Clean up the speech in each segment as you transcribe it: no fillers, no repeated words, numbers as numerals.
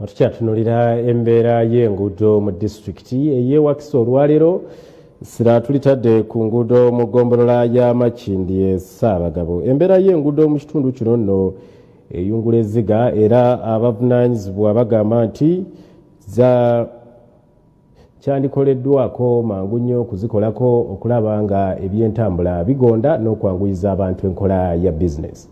Tukyatunuulira embeera y'enguudo mu disitulikiti ey'e Wakiso olwaleero sira tulitadde ku nguudo mu ggombolola ya Makindye Ssaabagabo. Embeera y'enguudo mu kitundu kino nno eyungula ezziga era abavunaanyizibwa bagamba nti kyandikoleddwako mangu nnyo okuzikolako okulaba nga ebyentambula bigonda n'okwanguyiza abantu enkola ya bizinesi.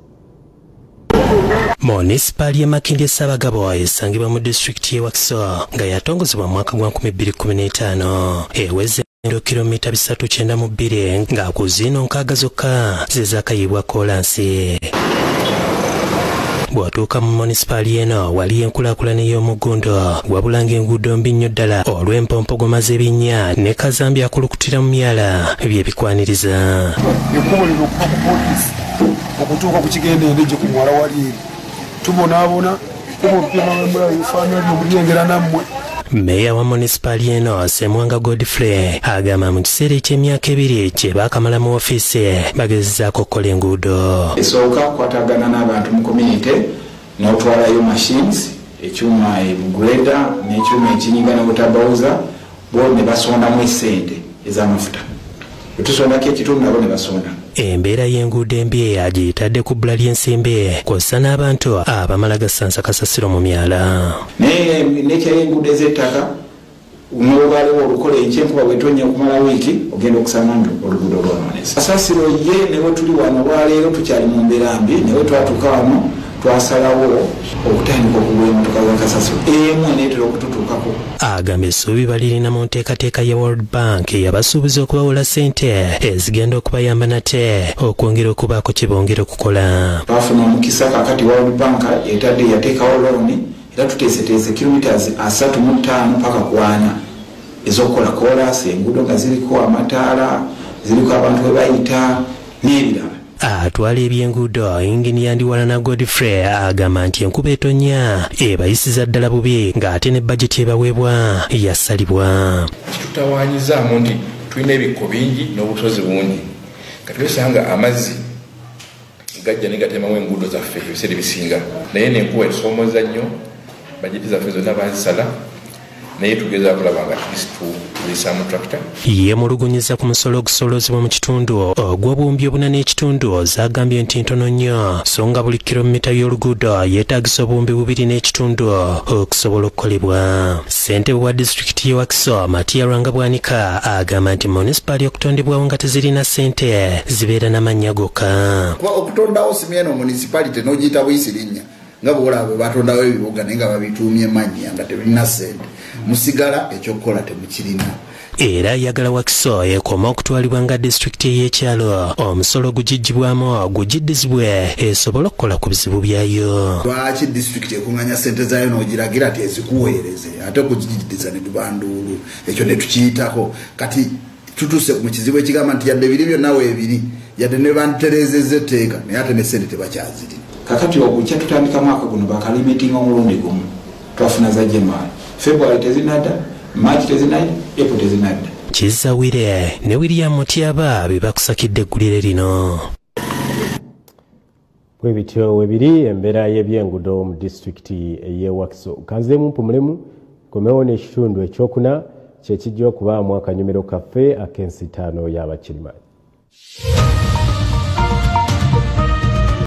Municipal ya Makindye Ssaabagabo esangibwa mu district y'e Wakiso nga yatongozebwa mu mwaka gwa 2015 eweze kilomita 392 nga ku zino nkaaga zokka ze zaakayibwa kolansi. Bw'otuuka mu municipal eno wali enkulaakulana y'omuggundo wabula ng'enguudo mbi nnyo ddala olw'empompogoma z'ebinnya ne kazambi akulukutira mu myala by'ebikwaniriza. Ekkubo lino okuva ku poliisi okutuuka ku kigenderedde ku muwala wali tubonaabona obumpima bw'embula bifaanana by'omulengera nammwe. Meya wa municipal eno Semwanga Godfrey agamba mu kiseera eky'emyaka 2 kye baakamala mu ofiisi bagezezzaako okukola enguudo. Esooka kukwatagana n'abantu mu community n'otwalayo machines ekyuma ebuguleda n'ekyuma ekinyiga n'obutabawuza bo ne basondamu essente ez'amafuta. Tusondako ekitundu nabo ne basonda. Embeera y'enguudo embi agiyitadde ku bbula ly'ensimbe kw'ossa n'abantu abamala gasansa kasasiro mu myala. N'enguudo ez'ettaka n'obaaliwo olukola enkyenkuba bw'etonnya okumala wiiki ogenda okusanga oluguudo lwonoonese. Kasasiro ye ne bwe tuli wano olwaleero tukyali mu mbeera mbi ne bwe twatuuka wano twasalawo okutandika okugula emmotoka za kasasiro emu eneetera okututuukako. Agamba essuubi balirina mu nteekateeka ya World Bank yabasuubiza okubawola ssente ezigenda okubayamba nate okwongera okubaako kye bongera okukola. Baafuna omukisa kakati World Bank yateekawo looni era tuteeseteese kilometers 35 paka ku 4 ez'okukola koolaasi enguudo nga ziriko amataala ziriko abantu bwe bayita n'ebirala. Atwala ebyenguudo Inginiya Ndiwalana Godfrey agamba nti enkuba etonnya ebayisiza ddala bubi ng'ate ne bajeti ebaweebwa yasalibwa. Tutawaanyizaamu nti tulina ebikko bingi n'obusozi bungi kati wesanga amazzi gajja ne gatemamu enguudo zaffe ebiseera ebisinga naye n'enkuba etusoomoza nnyo bajeti zaffe zonna bazisala naye tugeza kulaba nga tulisamu tractor. Yeemulugunyiza ku musolo ogusolozebwa mu kitundu ogw'obuwumbi obuna n'ekitundu zagambye nti ntono nnyo so nga buli kilomita y'oluguudo yeetaagisa obuwumbi 2 n'ekitundu okusobola okukolebwa. Ssentebe wa disitulikiti y'e Wakiso Matiya Lwangabwanika agamba nti municipal okutondebwawo nga tezirina ssente zibeera n'amannya gokka. Okutondawo simyeno municipality n'ogiyita buyisirinnya nga bw'olaba batondawo ebibuga naye nga babituumye mannya nga tebirina ssente musigala ekyokukola temukirina. Era yagala Wakiso ekoma okutwalibwa nga disitulikiti ey'ekyalo omusolo gugijjibwamu gujiddizibwe esobole okukola ku bizibu byayo. Lwaki disitulikiti ekuŋŋanya ssente zaayo n'ogiragira ati ezikuweereze ate okugijiddiza ne tubanduulu ekyo ne tukiyitako kati tutuuse mu kizibu ekigamba nti yadde biri byonna weebiri yadde ne bantereezezza etteeka naye ate ne ssente tebakyazirina. Kakati okujja tutandika mwaka guno bakalimitinga omulundi gumu twafuna za January, February tezinadda, March tezinadda, April tezinadda. Kizawire ne William Mutyaba bebakusakidde eggulire lino. Bwe bityo webiri embeera y'ebyenguudo mu disitulikiti ey'e Wakiso. Kanzeemu mpumulemu komewo n'ekitundu ekyokuna kye kijja okuba mu akanyomero kaffe ak'ensi 5 y'Abakirimayi.